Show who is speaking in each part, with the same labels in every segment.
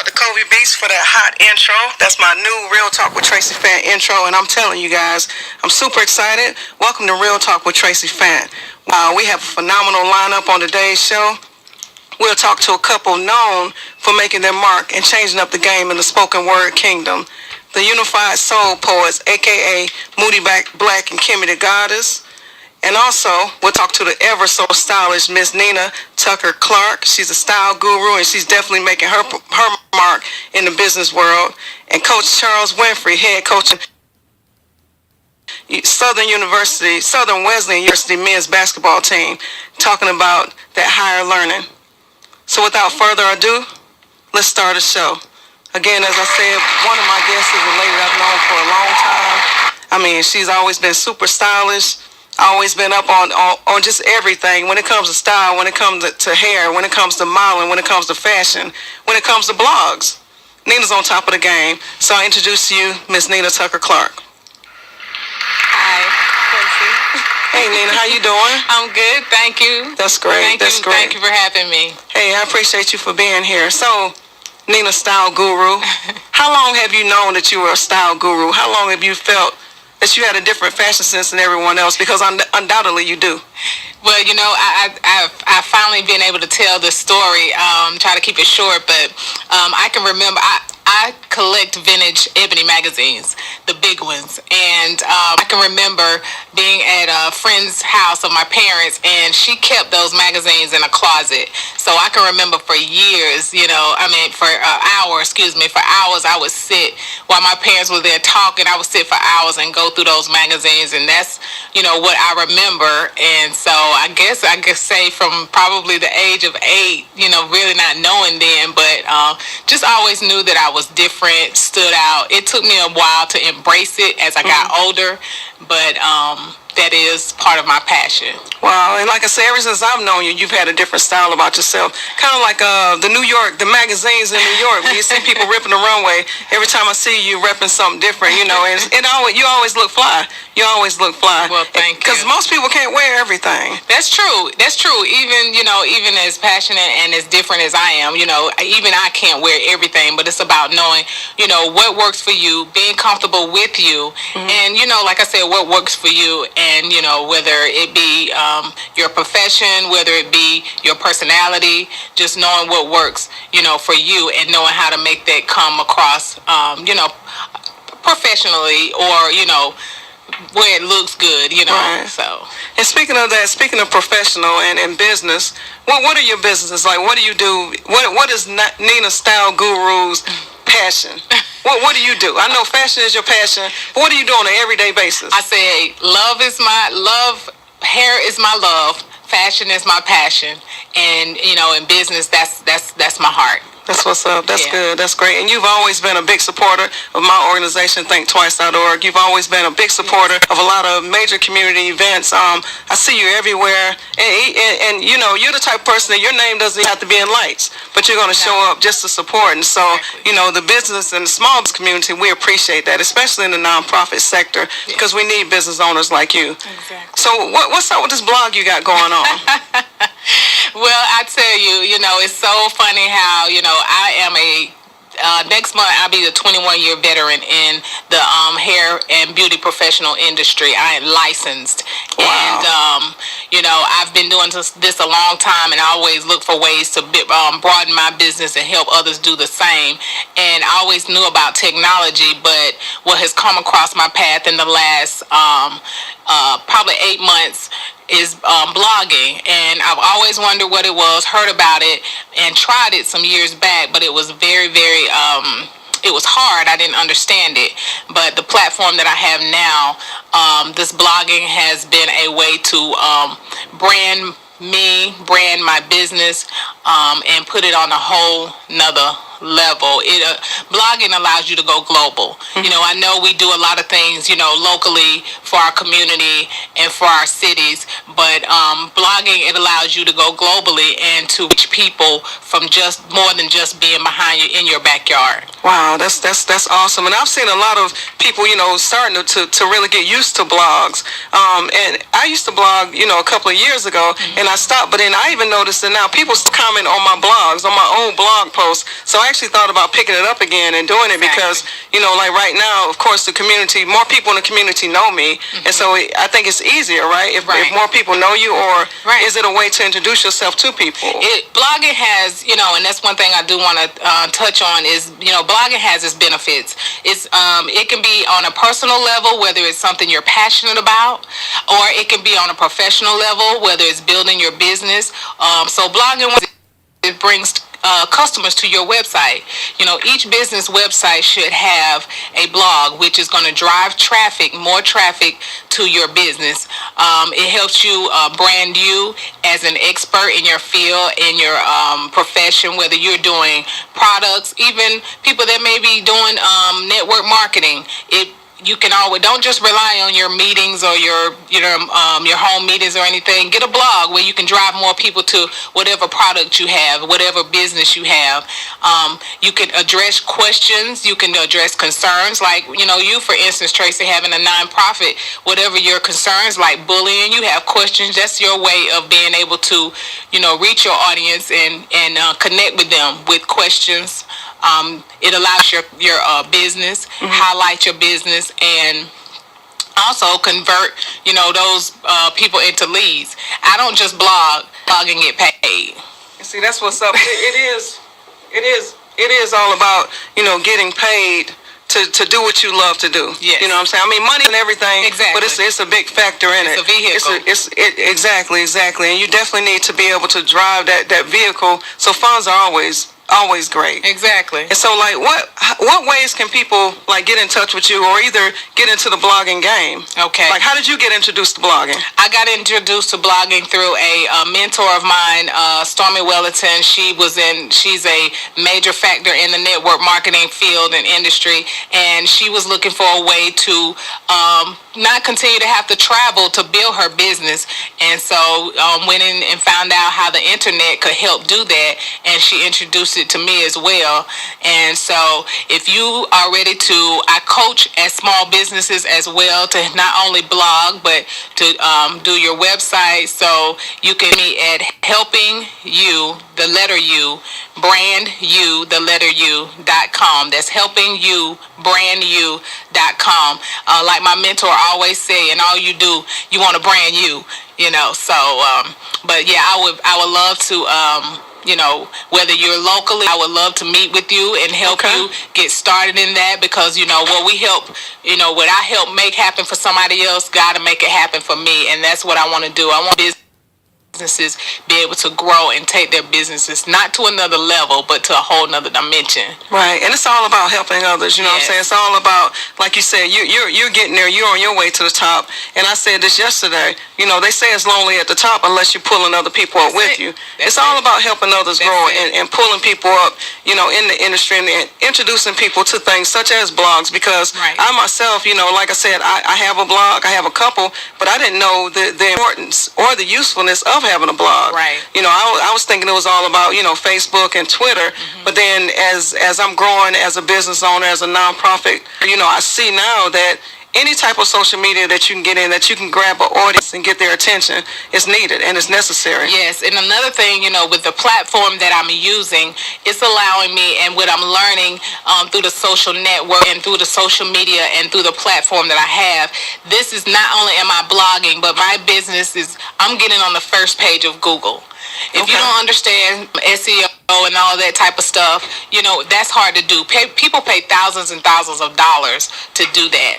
Speaker 1: out to Kobe Beats for that hot intro. That's my new Real Talk with Traci Fant intro, and I'm telling you guys, I'm super excited. Welcome to Real Talk with Traci Fant. We have a phenomenal lineup on today's show. We'll talk to a couple known for making their mark and changing up the game in the spoken word kingdom. The Unified Soul Poets, a.k.a. Moody Black and Kimmy the Goddess. And also, we'll talk to the ever so stylish Miss Nina Tucker Clark. She's a style guru, and she's definitely making her mark in the business world. And Coach Charles Winfrey, head coach Southern Wesleyan University men's basketball team, talking about that higher learning. So without further ado, let's start the show. Again, as I said, one of my guests is a lady I've known for a long time. I mean, she's always been super stylish. Always been up on just everything when it comes to style, when it comes to hair, when it comes to modeling, when it comes to fashion, when it comes to blogs. Nina's on top of the game. So I introduce to you Miss Nina Tucker Clark.
Speaker 2: Hi, Traci.
Speaker 1: Hey Nina, how you doing?
Speaker 2: I'm good, thank you.
Speaker 1: That's great. That's great.
Speaker 2: Thank you for having me.
Speaker 1: Hey, I appreciate you for being here. So, Nina, style guru. How long have you known that you were a style guru? How long have you felt that you had a different fashion sense than everyone else? Because undoubtedly you do.
Speaker 2: Well, you know, I've finally been able to tell this story. Try to keep it short, but I can remember. I collect vintage ebony magazines, the big ones, and I can remember being at a friend's house of my parents, and she kept those magazines in a closet. So I can remember for years, for hours I would sit while my parents were there talking. I would sit for hours and go through those magazines, and that's, what I remember. And so I guess I could say from probably the age of 8, really not knowing then, but just always knew that I was different, stood out. It took me a while to embrace it as I got older, but that is part of my passion.
Speaker 1: Wow, and like I said, ever since I've known you, you've had a different style about yourself. Kind of like the magazines in New York, when you see people ripping the runway. Every time I see you repping something different, and you always look fly. You always look fly.
Speaker 2: Well, thank you.
Speaker 1: Because most people can't wear everything.
Speaker 2: That's true. Even as passionate and as different as I am, even I can't wear everything, but it's about knowing, what works for you, being comfortable with you, and, like I said, what works for you. And, whether it be your profession, whether it be your personality, just knowing what works, for you and knowing how to make that come across, professionally or, where it looks good,
Speaker 1: Right.
Speaker 2: So.
Speaker 1: And speaking of professional and business, what are your businesses like? What do you do? What is Nina Style Guru's passion? What do you do? I know fashion is your passion, but what do you do on an everyday basis?
Speaker 2: I say hair is my love, fashion is my passion, and in business that's my heart.
Speaker 1: That's what's up. That's good. That's great. And you've always been a big supporter of my organization, ThinkTwice.org. You've always been a big supporter of a lot of major community events. I see you everywhere. And you're the type of person that your name doesn't have to be in lights, but you're going to show up just to support. And so, the business and the small business community, we appreciate that, especially in the nonprofit sector, because we need business owners like you.
Speaker 2: Exactly.
Speaker 1: So what's up with this blog you got going on?
Speaker 2: Well, I tell you, it's so funny how, I am next month I'll be the 21-year veteran in the hair and beauty professional industry. I am licensed.
Speaker 1: Wow.
Speaker 2: And, I've been doing this a long time, and I always look for ways to broaden my business and help others do the same. And I always knew about technology, but what has come across my path in the last probably 8 months is blogging, and I've always wondered what it was, heard about it, and tried it some years back, but it was very, very, it was hard. I didn't understand it, but the platform that I have now, this blogging has been a way to brand my business, and put it on a whole nother level. Blogging allows you to go global. I know we do a lot of things, locally for our community and for our cities, but blogging, it allows allows you to go globally and to reach people from just more than just being behind you in your backyard.
Speaker 1: Wow, that's awesome. And I've seen a lot of people, starting to really get used to blogs. And I used to blog, a couple of years ago, and I stopped. But then I even noticed that now people comment on my blogs, on my old blog posts. So I actually thought about picking it up again and doing it because, like right now, of course, the community, more people in the community know me. And so I think it's easier, right? If more people know you, or is it a way to introduce yourself to people?
Speaker 2: Blogging has, and that's one thing I do want to touch on is, blogging has its benefits. It can be on a personal level, whether it's something you're passionate about, or it can be on a professional level, whether it's building your business. So blogging, it brings customers to your website. Each business website should have a blog, which is going to drive traffic, more traffic to your business. It helps you brand you as an expert in your field, in your profession, whether you're doing products, even people that may be doing network marketing. You can always, don't just rely on your meetings or your home meetings or anything. Get a blog where you can drive more people to whatever product you have, whatever business you have. You can address questions. You can address concerns. Like, you, for instance, Traci, having a nonprofit, whatever your concerns, like bullying, you have questions. That's your way of being able to, reach your audience and connect with them with questions. It allows your business, highlight your business, and also convert, those people into leads. I don't just blog and get paid.
Speaker 1: See, that's what's up. It is all about, getting paid to do what you love to do.
Speaker 2: Yes.
Speaker 1: You know what I'm saying? I mean, money and everything,
Speaker 2: exactly.
Speaker 1: But it's a big factor in it.
Speaker 2: It's a vehicle.
Speaker 1: Exactly. And you definitely need to be able to drive that vehicle. So funds are always great.
Speaker 2: Exactly.
Speaker 1: And so, like, what ways can people, like, get in touch with you or either get into the blogging game?
Speaker 2: Okay.
Speaker 1: Like, how did you get introduced to blogging?
Speaker 2: I got introduced to blogging through a mentor of mine, Stormy Wellington. She's a major factor in the network marketing field and industry, and she was looking for a way to not continue to have to travel to build her business. And so went in and found out how the internet could help do that, and she introduced it to me as well. And so if you are ready to, I coach at small businesses as well to not only blog but to do your website. So you can meet at helping you, the letter U, brand you, the letter U.com. That's helping you, brand you.com. Like my mentor always say, and all you do, you want to brand you, so but yeah, I would love to whether you're locally, I would love to meet with you and help you get started in that, because what we help, what I help make happen for somebody else, got to make it happen for me. And that's what I want to do. I want businesses be able to grow and take their businesses not to another level but to a whole nother dimension.
Speaker 1: Right. And it's all about helping others, what I'm saying? It's all about, like you said, you're getting there, you're on your way to the top. And I said this yesterday, they say it's lonely at the top unless you're pulling other people up with you. It's all about helping others grow and pulling people up, in the industry and introducing people to things such as blogs, because I myself, like I said, I have a blog, I have a couple, but I didn't know the importance or the usefulness of having a blog.
Speaker 2: Right.
Speaker 1: I was thinking it was all about, Facebook and Twitter, but then as I'm growing as a business owner, as a nonprofit, I see now that any type of social media that you can get in, that you can grab an audience and get their attention, is needed and is necessary.
Speaker 2: Yes, and another thing, with the platform that I'm using, it's allowing me, and what I'm learning through the social network and through the social media and through the platform that I have, this is not only am I blogging, but my business is, I'm getting on the first page of Google. If you don't understand SEO and all that type of stuff, that's hard to do. People pay thousands and thousands of dollars to do that.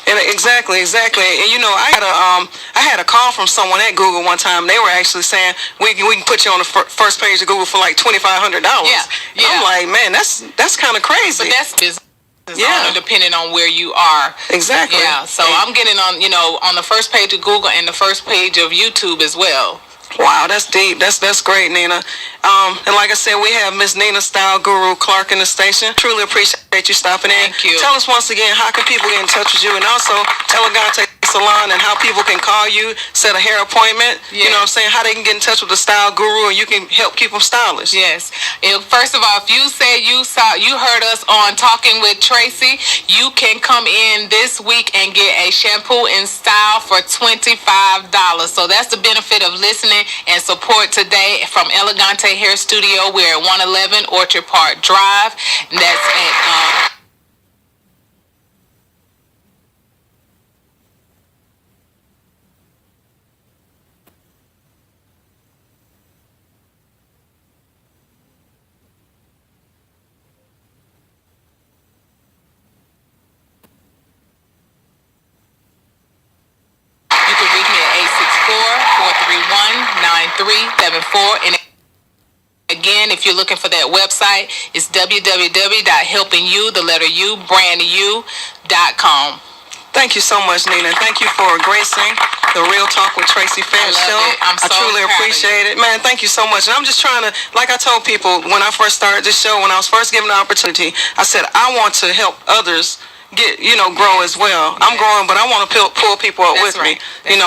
Speaker 1: And exactly. And I had a call from someone at Google one time. They were actually saying we can put you on the first page of Google for like $2,500. Yeah. I'm like, man, that's kind of crazy.
Speaker 2: But that's business. Depending on where you are.
Speaker 1: Exactly.
Speaker 2: Yeah. So I'm getting on, on the first page of Google and the first page of YouTube as well.
Speaker 1: Wow, that's deep. That's great, Nina. And like I said, we have Miss Nina Style Guru Clark in the station. Truly appreciate you stopping in.
Speaker 2: Thank you.
Speaker 1: Tell us once again, how can people get in touch with you, and also tell her God to salon and how people can call you, set a hair appointment.
Speaker 2: Yes.
Speaker 1: You know what I'm saying? How they can get in touch with the style guru and you can help keep them stylish.
Speaker 2: Yes. First of all, if you said you heard us on Talking with Traci, you can come in this week and get a shampoo and style for $25. So that's the benefit of listening and support today from Elegante Hair Studio. We're at 111 Orchard Park Drive. And that's at you can reach me at 864-431-9374. And again, if you're looking for that website, it's www.helpingyou.com.
Speaker 1: Thank you so much, Nina. Thank you for gracing the Real Talk with Traci Fant show.
Speaker 2: I
Speaker 1: truly appreciate it. Man, thank you so much. And I'm just trying to, like I told people when I first started this show, when I was first given the opportunity, I said, I want to help others get, grow as well. I'm growing, but I want to pull people up with me.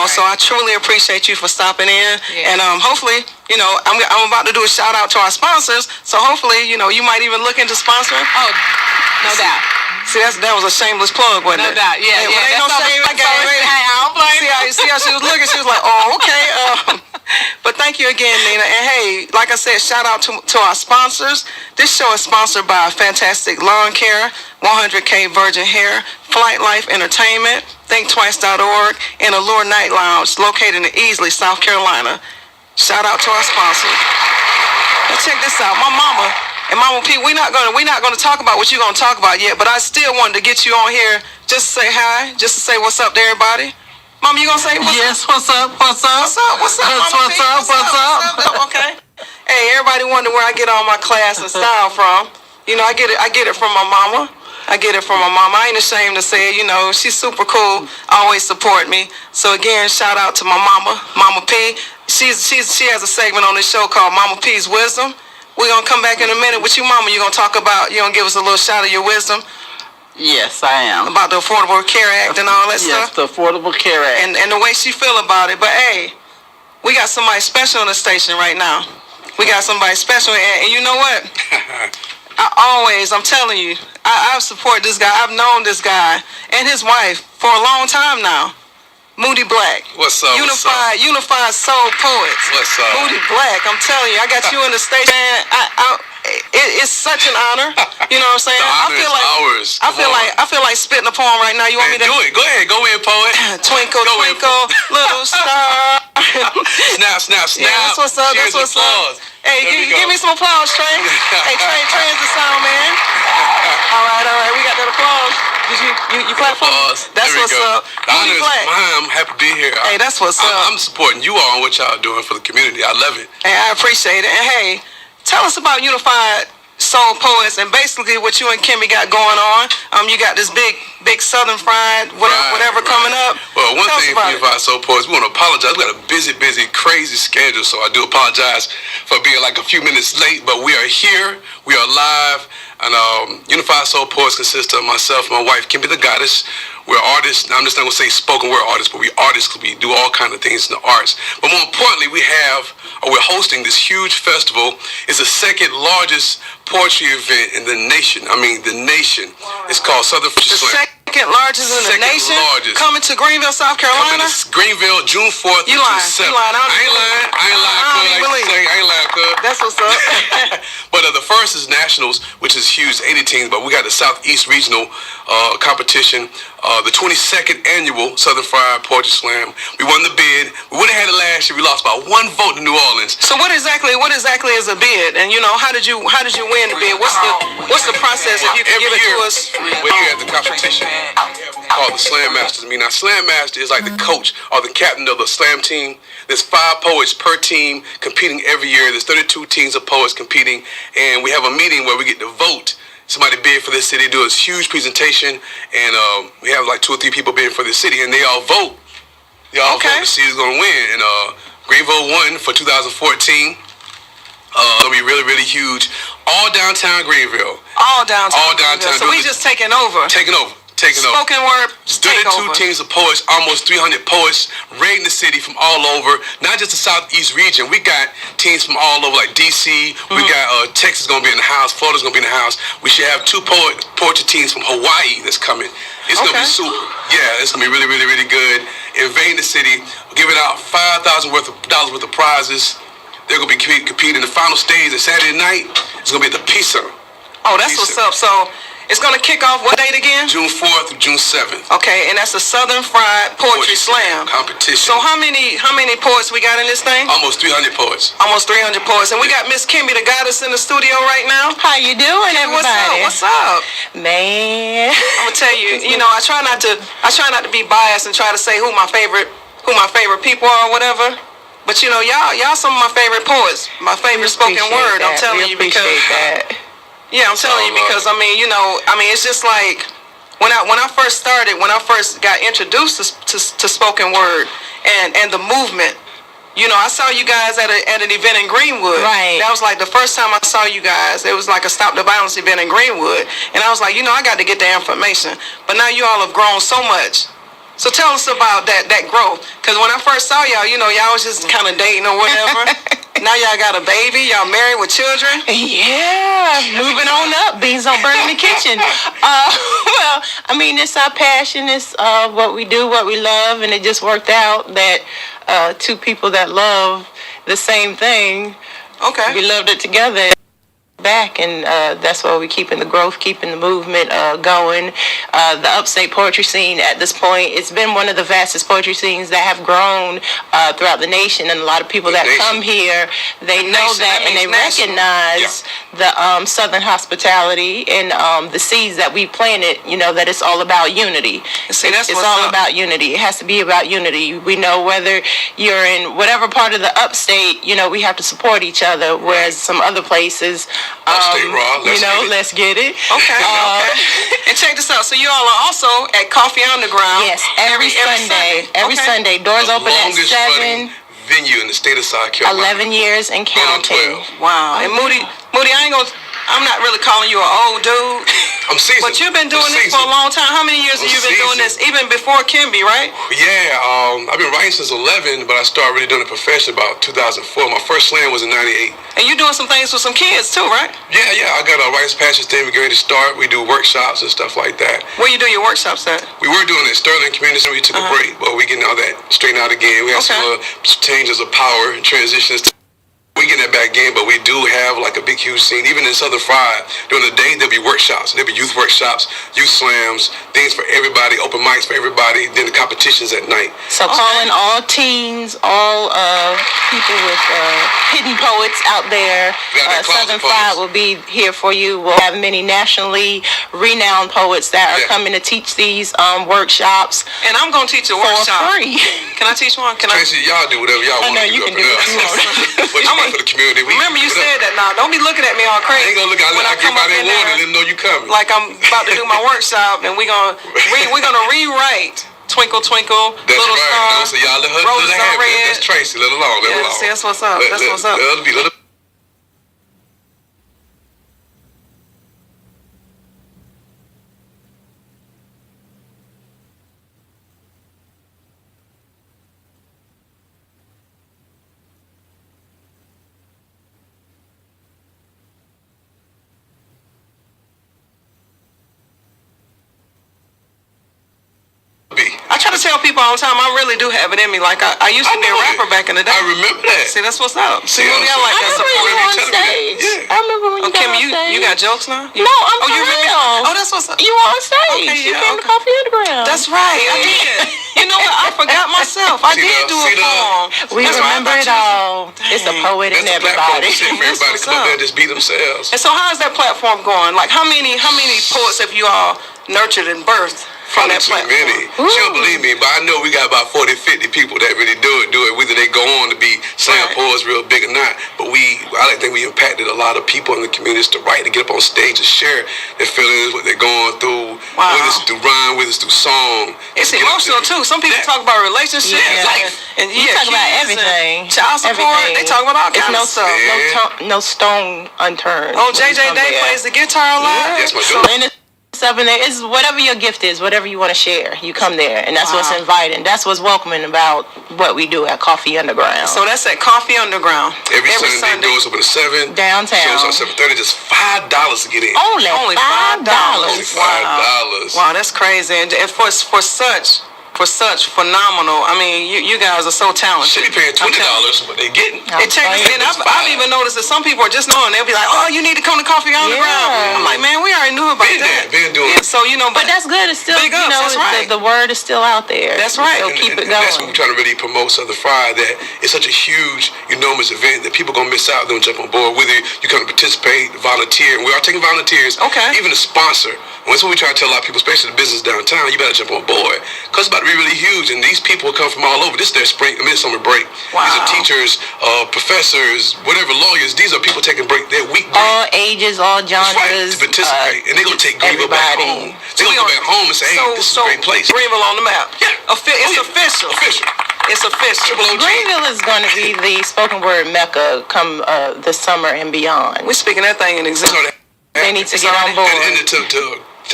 Speaker 1: So I truly appreciate you for stopping in. And hopefully, I'm about to do a shout out to our sponsors. So hopefully, you might even look into sponsoring.
Speaker 2: Oh, no doubt.
Speaker 1: See, that was a shameless plug, wasn't it?
Speaker 2: No doubt, yeah.
Speaker 1: Hey,
Speaker 2: yeah,
Speaker 1: ain't no shame in the game.
Speaker 2: I don't blame you.
Speaker 1: See how she was looking? She was like, oh, okay. But thank you again, Nina. And hey, like I said, shout out to our sponsors. This show is sponsored by Fantastic Lawn Care, 100K Virgin Hair, Flight Life Entertainment, ThinkTwice.org, and Allure Night Lounge, located in Easley, South Carolina. Shout out to our sponsors. Now check this out. My mama and Mama P, we're not gonna talk about what you're gonna talk about yet, but I still wanted to get you on here just to say hi, just to say what's up to everybody. Mama, you gonna say what's up? What's up? What's up? Okay. Hey, everybody wonder where I get all my class and style from. I get it from my mama. I ain't ashamed to say it. She's super cool. Always support me. So again, shout out to my mama, Mama P. She has a segment on this show called Mama P's Wisdom. We're going to come back in a minute with you, Mama. You're going to talk about, you're going to give us a little shout of your wisdom.
Speaker 3: Yes, I am.
Speaker 1: About the Affordable Care Act and all that stuff.
Speaker 3: Yes, the Affordable Care Act.
Speaker 1: And the way she feel about it. But, hey, we got somebody special on the station right now. We got somebody special. And you know what? I'm telling you, I support this guy. I've known this guy and his wife for a long time now. Moody Black.
Speaker 4: What's up?
Speaker 1: Unified Soul Poets.
Speaker 4: What's up?
Speaker 1: Moody Black. I'm telling you, I got you in the station. It's such an honor. You know what I'm saying?
Speaker 4: The honor is ours.
Speaker 1: I feel like spitting a poem right now. You want me to
Speaker 4: do it? Go ahead. Go in, poet.
Speaker 1: Twinkle, twinkle, little star.
Speaker 4: Snap.
Speaker 1: Yeah, that's what's up.
Speaker 4: Cheers,
Speaker 1: that's what's
Speaker 4: applause.
Speaker 1: up. Hey, give me some applause, Trey. Hey, Trey is the sound man. All right. We got that applause. Did you clap for me? That's what's up.
Speaker 4: The honor is mine. I'm happy to be here.
Speaker 1: Hey, that's what's up.
Speaker 4: I'm supporting you all and what y'all doing for the community. I love it.
Speaker 1: Hey, I appreciate it. And hey, tell us about Unified Soul Poets and basically what you and Kimmy got going on. You got this big Southern fried whatever coming up.
Speaker 4: Well, one thing for Unified Soul Poets, we want to apologize. We got a busy, crazy schedule, so I do apologize for being like a few minutes late. But we are here. We are live. And Unified Soul Poets consists of myself and my wife, Kimmy the Goddess. We're artists. Now, I'm just not going to say spoken word artists, but we're artists because we do all kinds of things in the arts. But more importantly, we're hosting this huge festival. It's the second largest poetry event in the nation. I mean, the nation. It's called Southern Poetry Slam.
Speaker 1: Second largest in the nation. Coming to Greenville, South Carolina.
Speaker 4: Greenville, June 4th.
Speaker 1: You lying?
Speaker 4: I ain't lying, cuz.
Speaker 1: That's what's up.
Speaker 4: But the first is Nationals, which is huge, 80 teams. But we got the Southeast Regional competition. The 22nd annual Southern Fried Poetry Slam. We won the bid. We would have had it last year. We lost by 1 vote to New Orleans.
Speaker 1: So what exactly is a bid? And how did you win the bid? What's the process if you can give it to us?
Speaker 4: We're here at the competition called the Slam Masters. Now Slam Master is like the coach or the captain of the Slam team. There's 5 poets per team competing every year. There's 32 teams of poets competing, and we have a meeting where we get to vote. Somebody bid for this city, do a huge presentation, and we have like 2 or 3 people bidding for this city, and they all vote. They all vote to see who's going to win. And Greenville won for 2014. It'll be really, really huge. All downtown Greenville.
Speaker 1: All downtown. So we just taking over.
Speaker 4: taking over.
Speaker 1: Spoken word
Speaker 4: 32
Speaker 1: takeover.
Speaker 4: teams of poets, almost 300 poets raiding the city from all over, not just the Southeast region. We got teams from all over, like D.C. We got Texas going to be in the house. Florida's going to be in the house. We should have two poetry teams from Hawaii that's coming. It's going to be super. Yeah, it's going to be really, really, really good. Invading the city, giving out $5,000 worth of prizes. They're going to be competing in the final stage of Saturday night. It's going to be at the Peace Center.
Speaker 1: Oh, that's what's up. So it's going to kick off what date again?
Speaker 4: June 4th through June 7th.
Speaker 1: Okay, and that's the Southern Fried Poetry Slam
Speaker 4: competition.
Speaker 1: So how many poets we got in this thing?
Speaker 4: Almost 300 poets.
Speaker 1: Almost 300 poets. And we got Miss Kimby, the goddess, in the studio right now.
Speaker 5: How you doing, everybody?
Speaker 1: What's up?
Speaker 5: Man.
Speaker 1: I'm gonna tell you, I try not to be biased and try to say who my favorite people are or whatever. But y'all some of my favorite poets, my favorite spoken word. I'm telling you because yeah, I'm telling you because it's just like when I first got introduced to spoken word and the movement. I saw you guys at an event in Greenwood.
Speaker 5: Right.
Speaker 1: That was like the first time I saw you guys. It was like a Stop the Violence event in Greenwood, and I was like, I got to get the information. But now you all have grown so much. So tell us about that growth. Because when I first saw y'all, y'all was just kind of dating or whatever. Now y'all got a baby. Y'all married with children.
Speaker 5: Yeah, moving on up. Beans don't burn in the kitchen. Well, it's our passion. It's what we do, what we love. And it just worked out that two people that love the same thing, we loved it together. Back, and that's why we're keeping the growth, keeping the movement going. The upstate poetry scene at this point, it's been one of the fastest poetry scenes that have grown throughout the nation, and a lot of people that come here, they know that and they recognize the Southern hospitality and the seeds that we planted, that it's all about unity.
Speaker 1: See, it's
Speaker 5: all about unity. It has to be about unity. We know whether you're in whatever part of the upstate, we have to support each other, whereas some other places,
Speaker 4: Upstate Raw,
Speaker 5: let's get it.
Speaker 1: Okay. And check this out. So you all are also at Coffee Underground.
Speaker 5: Yes, every Sunday. Every Sunday. Doors open at 7.
Speaker 4: Venue in the state of South Carolina.
Speaker 5: 11 years and counting.
Speaker 1: Wow. And Moody, I'm not really calling you an old dude.
Speaker 4: I'm seasoned.
Speaker 1: But you've been doing this for a long time. How many years have you been doing this? Even before Kimby, right?
Speaker 4: Yeah, I've been writing since 11, but I started really doing it professionally about 2004. My first slam was in 98.
Speaker 1: And you're doing some things with some kids too, right?
Speaker 4: Yeah. I got a Writers Passion thing. We're getting ready to start. We do workshops and stuff like that.
Speaker 1: Where you do your workshops at?
Speaker 4: We were doing it at Sterling Community Center. We took a break, but we're getting all that straightened out again. We have some changes of power and transitions. We get that back in, but we do have like a big, huge scene. Even in Southern Fried, during the day, there'll be workshops. There'll be youth workshops, youth slams, things for everybody, open mics for everybody, then the competitions at night.
Speaker 5: So calling all teens, all people with hidden poets out there. Southern Fried will be here for you. We'll have many nationally renowned poets that are coming to teach these workshops.
Speaker 1: And I'm going to teach a workshop.
Speaker 5: For free.
Speaker 1: Can I teach one?
Speaker 4: Tracy, y'all do whatever y'all want to do.
Speaker 5: You can do what you want.
Speaker 4: But you want for the community.
Speaker 1: Remember you said that now. Don't be looking at me all crazy.
Speaker 4: I ain't gonna look. I give out that warning. Let them know you coming.
Speaker 1: Like I'm about to do my workshop, and we're gonna rewrite Twinkle Twinkle Little Star.
Speaker 4: So y'all let her
Speaker 1: Roses are red.
Speaker 4: That's Tracy. Let her alone. Let her alone.
Speaker 1: See, that's what's up. That's what's up.
Speaker 4: Let her be.
Speaker 1: I try to tell people all the time, I really do have it in me. Like I used to be a rapper back in the day.
Speaker 4: I remember that.
Speaker 1: See, that's what's up. See,
Speaker 4: I
Speaker 1: like that
Speaker 5: support.
Speaker 1: support.
Speaker 5: I remember when you got on stage.
Speaker 1: You got jokes now?
Speaker 5: No, I'm for real.
Speaker 1: Oh, that's what's up.
Speaker 5: You were on stage.
Speaker 1: Okay,
Speaker 5: you came to Coffee Underground.
Speaker 1: That's right. I did. You know what? I forgot myself. I did do a poem.
Speaker 5: We remember it all. It's a poet in everybody.
Speaker 4: Everybody come up there and just be themselves.
Speaker 1: And so how is that platform going? Like how many poets have you all nurtured and birthed?
Speaker 4: Probably too many. She don't believe me, but I know we got about 40, 50 people that really do it. Whether they go on to be slam poets real big or not. But I think we impacted a lot of people in the communities to write, to get up on stage and share their feelings, what they're going through, whether it's through rhyme, whether it's through song.
Speaker 1: It's emotional too. Some people talk about relationships, life, and
Speaker 5: you talk about everything.
Speaker 1: Child support. They talk about all kinds of stuff.
Speaker 5: No stone unturned.
Speaker 1: Oh, JJ Day plays the guitar a lot.
Speaker 4: Yes, my dude.
Speaker 5: Stuff in there. It's whatever your gift is, whatever you want to share. You come there, and that's what's inviting. That's what's welcoming about what we do at Coffee Underground.
Speaker 1: So that's at Coffee Underground.
Speaker 4: Every Sunday, doors open at 7.
Speaker 5: Downtown.
Speaker 4: Shows at 7:30. Just $5 to get in.
Speaker 5: Only $5.
Speaker 4: Only $5.
Speaker 1: Wow, that's crazy. And for such phenomenal. I mean, you guys are so talented.
Speaker 4: Should be paying $20, but they getting.
Speaker 1: And I've even noticed that some people are just knowing. They'll be like, "Oh, you need to come to Coffee Underground."
Speaker 5: Yeah.
Speaker 1: I'm like, man, we already knew about that.
Speaker 4: Been doing it.
Speaker 1: So
Speaker 5: but that's good. It's still,
Speaker 1: big ups, that's right.
Speaker 5: the word is still out there.
Speaker 1: That's right.
Speaker 5: So keep it going.
Speaker 4: That's what we're trying to really promote Southern Fried. That it's such a huge, enormous event that people gonna miss out. Don't jump on board. Whether you come to participate, volunteer, and we are taking volunteers.
Speaker 1: Okay.
Speaker 4: Even a sponsor. And that's what we try to tell a lot of people, especially the business downtown. You better jump on board because it's about to be really huge. And these people come from all over. This is their summer break.
Speaker 1: Wow.
Speaker 4: These are teachers, professors, whatever, lawyers. These are people taking their week break.
Speaker 5: All ages, all genres.
Speaker 4: Right, to participate. And they're going to take Greenville back home. They're going to go back home and say, hey, this is a great place.
Speaker 1: Greenville on the map.
Speaker 4: Yeah.
Speaker 1: It's official. It's official.
Speaker 5: Greenville is going to be the spoken word mecca come this summer and beyond.
Speaker 1: We're speaking that thing in existence.
Speaker 5: They need to get on board.
Speaker 4: And to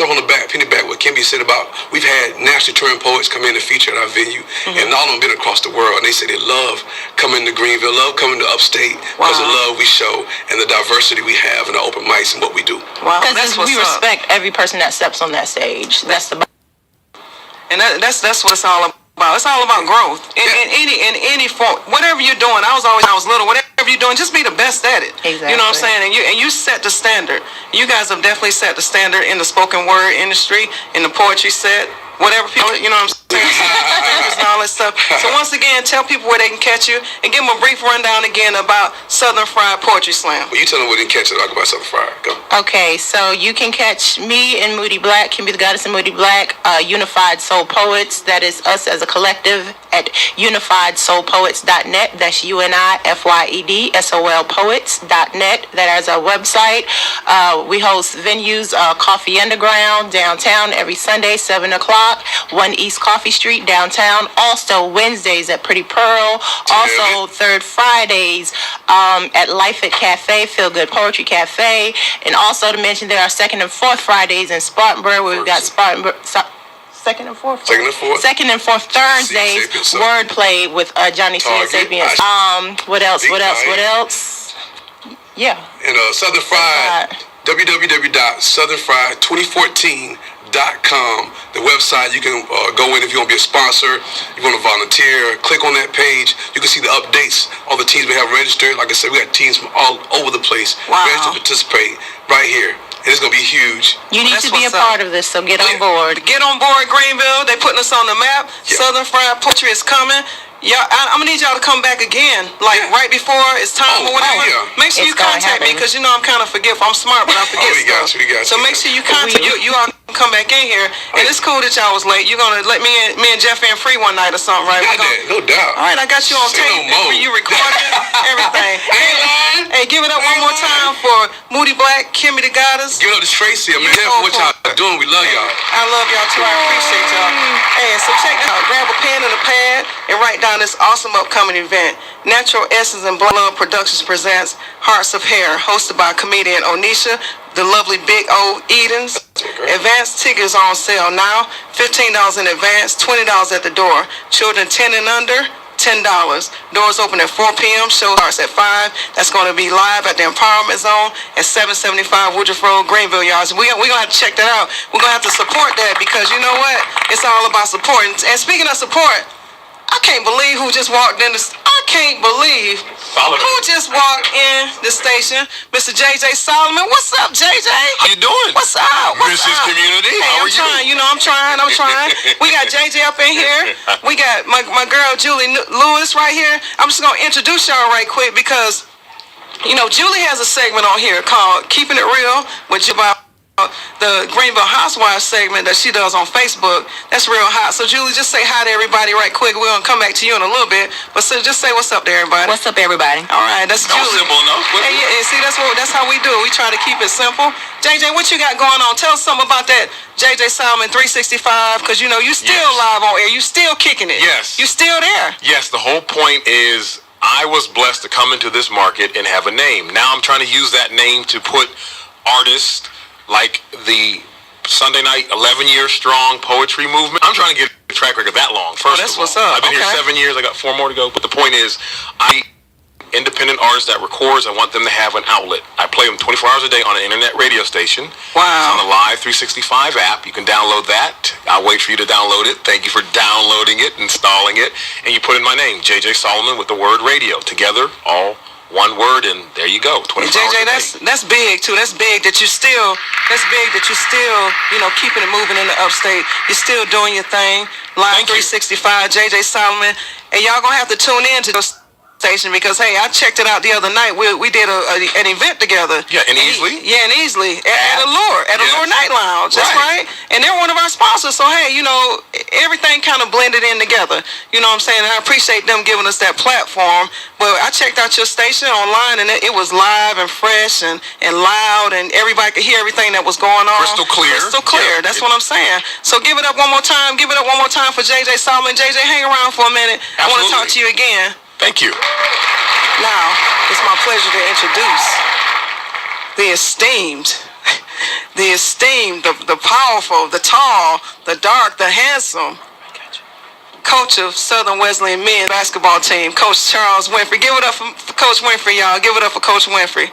Speaker 4: on the penny back what Kimby said about, we've had nationally touring poets come in and feature at our venue, and all of them been across the world, and they say they love coming to Greenville, love coming to upstate because of the love we show and the diversity we have and the open mics and what we do.
Speaker 1: Wow,
Speaker 5: because we respect every person that steps on that stage. That's
Speaker 1: what it's all about. It's all about growth in any form. Whatever you're doing, I was little. Whatever you're doing, just be the best at it.
Speaker 5: Exactly.
Speaker 1: You know what I'm saying? And you set the standard. You guys have definitely set the standard in the spoken word industry, in the poetry set. Whatever people, you know what I'm saying? And all that stuff. So once again, tell people where they can catch you and give them a brief rundown again about Southern Fried Poetry Slam.
Speaker 4: Well, you tell them where they can catch it. Talk about Southern Fried. Go.
Speaker 5: Okay, so you can catch me and Moody Black, Kimby the Goddess and Moody Black, Unified Soul Poets. That is us as a collective at unifiedsoulpoets.net. That's UNIFYED Poets.net. That is our website. We host venues, Coffee Underground downtown every Sunday, 7 o'clock. 1 East Coffee Street downtown. Also Wednesdays at Pretty Pearl. Also third Fridays at Life at Cafe, Feel Good Poetry Cafe. And also to mention there are second and fourth Fridays in Spartanburg, where we've got second and fourth Thursdays wordplay with Johnny C and Sapiens. What else? Yeah.
Speaker 4: And Southern Fried, www.southernfried2014.com, the website. You can go in if you want to be a sponsor, you want to volunteer, click on that page. You can see the updates, all the teams we have registered. Like I said, we got teams from all over the place ready to participate right here. And it's going to be huge.
Speaker 5: You need to be a part of this, so get on board.
Speaker 1: Get on board, Greenville. They putting us on the map. Yeah. Southern Fried Poetry is coming. Yeah, I'm going to need y'all to come back again, right before it's time or whatever.
Speaker 4: Yeah.
Speaker 1: Make sure you contact me because, I'm kind of forgetful. I'm smart, but I forget stuff.
Speaker 4: We got you.
Speaker 1: So make sure you contact you all come back in here. And it's cool that y'all was late. You're going to let me and Jeff in free one night or something, right?
Speaker 4: No doubt.
Speaker 1: All right, I got you on tape. You recorded everything. Hey, give it up one more time for Moody Black, Kimby the Goddess.
Speaker 4: Give it up to Traci. I mean, for what y'all doing. We love y'all.
Speaker 1: I love y'all too. I appreciate y'all. Hey, so check it out. Grab a pen and a pad and write down this awesome upcoming event. Natural Essence and Blood Productions presents Hearts of Hair, hosted by comedian Onisha, the lovely Big O Edens. Advance tickets on sale now. $15 in advance, $20 at the door. Children 10 and under, $10. Doors open at 4 p.m. Show starts at 5. That's going to be live at the Empowerment Zone at 775 Woodruff Road, Greenville Yards. We're going to have to check that out. We're going to have to support that because you know what? It's all about support. And speaking of support, I can't believe who just walked in I can't believe who just walked in the station. Mr. J.J. Solomon. What's up, J.J.?
Speaker 6: How you doing?
Speaker 1: What's up?
Speaker 6: Mrs. Community,
Speaker 1: hey,
Speaker 6: how are you?
Speaker 1: I'm trying. We got J.J. up in here. We got my girl, Julie Lewis, right here. I'm just going to introduce y'all right quick because, Julie has a segment on here called Keeping It Real with the Greenville Housewives segment that she does on Facebook. That's real hot. So Julie, just say hi to everybody right quick. We're gonna come back to you in a little bit, but just say what's up to everybody.
Speaker 5: What's up, everybody?
Speaker 1: All right, that's Julie.
Speaker 6: Simple enough.
Speaker 1: Hey, see, that's how we do it. We try to keep it simple. JJ, what you got going on? Tell us something about that JJ Solomon 365, because you still live on air. You still kicking it.
Speaker 6: Yes.
Speaker 1: You still there.
Speaker 6: Yes. The whole point is I was blessed to come into this market and have a name. Now I'm trying to use that name to put artists like the Sunday night, 11 years strong poetry movement. I'm trying to get a track record that long. First
Speaker 1: that's
Speaker 6: of all,
Speaker 1: what's up.
Speaker 6: I've been here 7 years. I got 4 more to go. But the point is, independent artists that records, I want them to have an outlet. I play them 24 hours a day on an internet radio station.
Speaker 1: Wow.
Speaker 6: It's on the Live 365 app. You can download that. I'll wait for you to download it. Thank you for downloading it, installing it. And you put in my name, JJ Solomon, with the word radio. Together, all one word, and there you go. 24
Speaker 1: JJ,
Speaker 6: hours a day.
Speaker 1: that's big too. That's big that you still, keeping it moving in the upstate. You're still doing your thing. Live 365, JJ Solomon. And y'all gonna have to tune in to those station because hey, I checked it out the other night. We did an event together.
Speaker 6: Yeah, and easily.
Speaker 1: At Allure Night Lounge. That's right. And they're one of our sponsors. So hey, everything kind of blended in together. You know what I'm saying? And I appreciate them giving us that platform. But I checked out your station online and it was live and fresh and loud and everybody could hear everything that was going on.
Speaker 6: Crystal clear. Yeah,
Speaker 1: That's what I'm saying. So give it up one more time. Give it up one more time for JJ Solomon. JJ, hang around for a minute.
Speaker 6: Absolutely.
Speaker 1: I want to talk to you again.
Speaker 6: Thank you.
Speaker 1: Now, it's my pleasure to introduce the esteemed, the powerful, the tall, the dark, the handsome coach of Southern Wesleyan men's basketball team, Coach Charles Winfrey. Give it up for Coach Winfrey, y'all. Give it up for Coach Winfrey.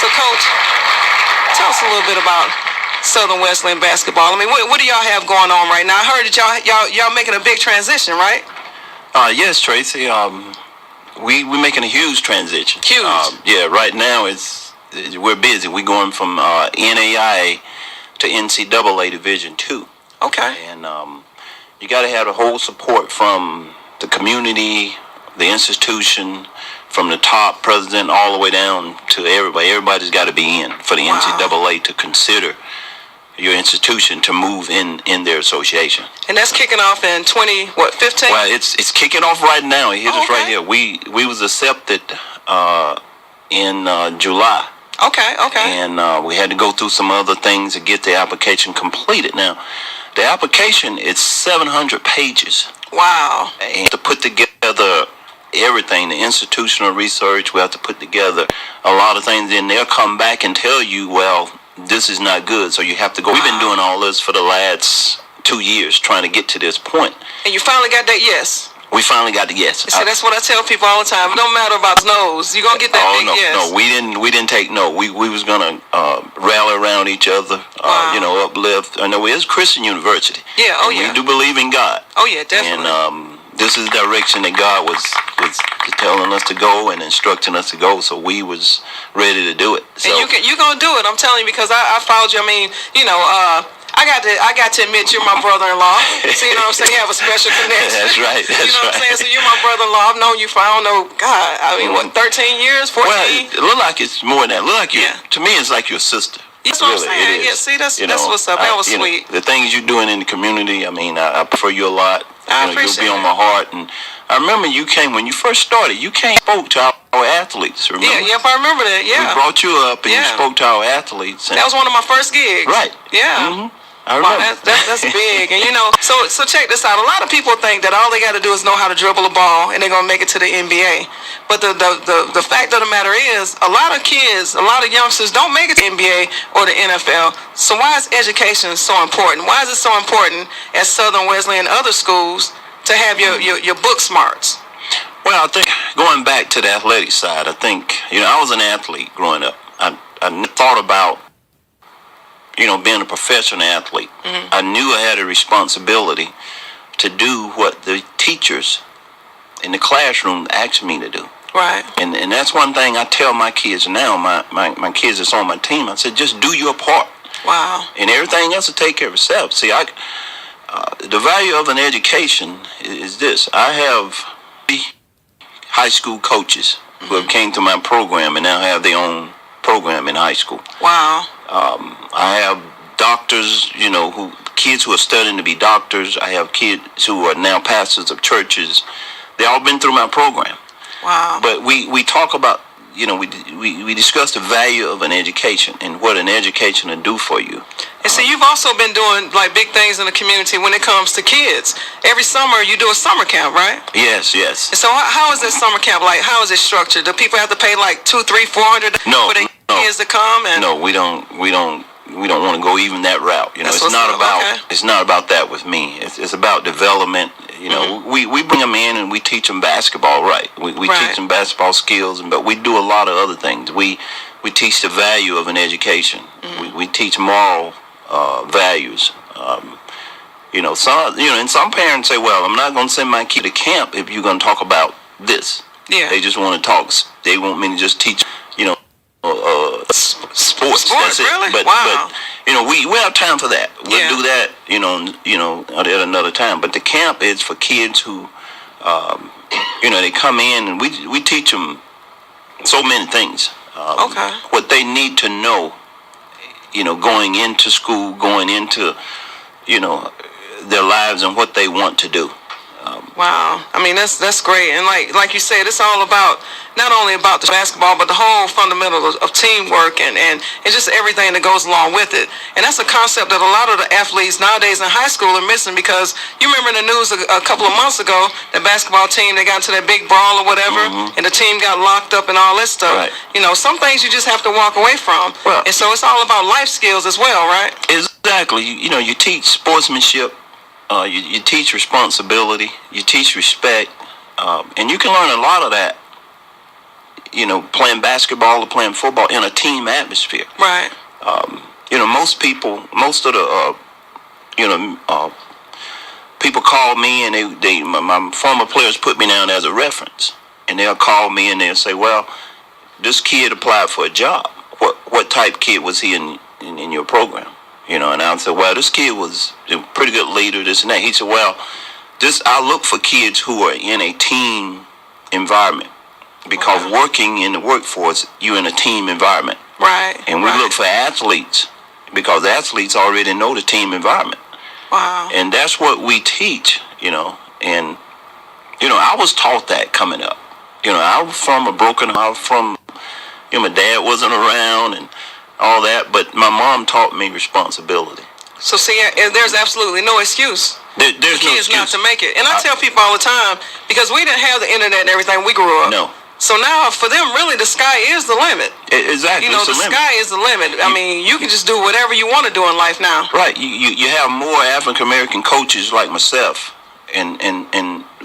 Speaker 1: So, Coach, tell us a little bit about Southern Wesleyan basketball. I mean, what do y'all have going on right now? I heard that y'all making a big transition, right?
Speaker 7: Yes, Tracy. We're making a huge transition.
Speaker 1: Huge.
Speaker 7: Right now we're busy. We're going from NAIA to NCAA Division II.
Speaker 1: Okay.
Speaker 7: And you got to have the whole support from the community, the institution, from the top president all the way down to everybody. Everybody's got to be in for the NCAA to consider your institution to move in their association.
Speaker 1: And that's kicking off in 15?
Speaker 7: Well, it's kicking off right now. It hit us right here. We was accepted in July.
Speaker 1: Okay.
Speaker 7: And we had to go through some other things to get the application completed. Now, the application is 700 pages.
Speaker 1: Wow.
Speaker 7: And to put together everything, the institutional research, we have to put together a lot of things. Then they'll come back and tell you, well, this is not good, so you have to go. We've been doing all this for the last 2 years trying to get to this point.
Speaker 1: And you finally got that yes?
Speaker 7: We finally got the yes.
Speaker 1: See, that's what I tell people all the time. It don't matter about no's. You're going to get that big yes.
Speaker 7: No, we didn't take no. We was going to rally around each other, uplift. I know it's Christian University.
Speaker 1: Yeah,
Speaker 7: We do believe in God.
Speaker 1: Oh, yeah, definitely.
Speaker 7: And this is the direction that God was telling us to go and instructing us to go, so we was ready to do it. So,
Speaker 1: and you're going to do it, I'm telling you, because I followed you. I mean, I got to admit you're my brother-in-law. So, you know what I'm saying? You have a special connection.
Speaker 7: That's right.
Speaker 1: You know what I'm saying? So you're my brother-in-law. I've known you for, I don't know, God, I mean, 13 years, 14?
Speaker 7: Well, it look like it's more than that. Look like to me, it's like your sister.
Speaker 1: That's what I'm saying. Yeah, see, that's what's up. That was sweet.
Speaker 7: The things you're doing in the community, I mean, I prefer you a lot.
Speaker 1: I appreciate
Speaker 7: you'll be on my heart. And I remember you came, when you first started, you spoke to our athletes, remember?
Speaker 1: Yeah, yep, I remember that, yeah.
Speaker 7: We brought you up and you spoke to our athletes. And
Speaker 1: that was one of my first gigs.
Speaker 7: Right.
Speaker 1: Yeah.
Speaker 7: Mm-hmm. I remember.
Speaker 1: Wow, that's big. And so check this out. A lot of people think that all they got to do is know how to dribble a ball and they're going to make it to the NBA. But the fact of the matter is, a lot of kids, a lot of youngsters don't make it to the NBA or the NFL. So why is education so important? Why is it so important at Southern Wesleyan and other schools to have your book smarts?
Speaker 7: Well, I think going back to the athletic side, I think, I was an athlete growing up. I thought about being a professional athlete. Mm-hmm. I knew I had a responsibility to do what the teachers in the classroom asked me to do.
Speaker 1: Right.
Speaker 7: And that's one thing I tell my kids now, my kids that's on my team. I said, just do your part.
Speaker 1: Wow.
Speaker 7: And everything else will take care of itself. See, the value of an education is this. I have 3 high school coaches who have came to my program and now have their own program in high school.
Speaker 1: Wow.
Speaker 7: I have doctors, kids who are studying to be doctors. I have kids who are now pastors of churches. They all been through my program.
Speaker 1: Wow.
Speaker 7: But we talk about, we discuss the value of an education and what an education will do for you.
Speaker 1: And see, you've also been doing like big things in the community when it comes to kids. Every summer you do a summer camp, right?
Speaker 7: Yes.
Speaker 1: And so how is that summer camp like? How is it structured? Do people have to pay like $200, $300, $400 for the kids to come? And
Speaker 7: no, we don't we don't want to go even that route. You know, it's not about that with me. It's about development. You know, we bring them in and we teach them basketball, right? We teach them basketball skills, but we do a lot of other things. We teach the value of an education. We teach moral values. You know, and some parents say, well, I'm not going to send my kid to camp if you're going to talk about this. Yeah. They just want to talk. They want me to just teach, you know, sports. That's
Speaker 1: really?
Speaker 7: It. But you know, we have time for that. We'll do that, you know, at another time. But the camp is for kids who, you know, they come in and we teach them so many things. What they need to know, you know, going into school, going into, you know, their lives and what they want to do.
Speaker 1: Wow, I mean that's great, and like you said, it's all about not only about the basketball, but the whole fundamental of teamwork and just everything that goes along with it. And that's a concept that a lot of the athletes nowadays in high school are missing, because you remember in the news a couple of months ago, the basketball team, they got into that big brawl or whatever, and the team got locked up and all that stuff. Right. You know, some things you just have to walk away from, and so it's all about life skills as well, right?
Speaker 7: Exactly. You know, you teach sportsmanship. You teach responsibility, you teach respect, and you can learn a lot of that, you know, playing basketball or playing football in a team atmosphere.
Speaker 1: Right.
Speaker 7: You know, most of the, you know, people call me and my former players put me down as a reference, and they'll call me and they'll say, well, this kid applied for a job. What type kid was he in your program? You know, and I said, well, this kid was a pretty good leader, this and that. He said, well, I look for kids who are in a team environment, because working in the workforce, you're in a team environment.
Speaker 1: Right.
Speaker 7: And we look for athletes, because athletes already know the team environment.
Speaker 1: Wow.
Speaker 7: And that's what we teach, you know. And, you know, I was taught that coming up. You know, I was from you know, my dad wasn't around and all that, but my mom taught me responsibility.
Speaker 1: So see, there's absolutely no excuse.
Speaker 7: There's
Speaker 1: for kids
Speaker 7: no excuse
Speaker 1: not to make it. And I tell people all the time, because we didn't have the internet and everything when we grew up.
Speaker 7: No.
Speaker 1: So now for them, really, the sky is the limit.
Speaker 7: Exactly.
Speaker 1: You know, the sky is the limit. I mean, you can just do whatever you want to do in life now.
Speaker 7: Right. You have more African American coaches like myself, and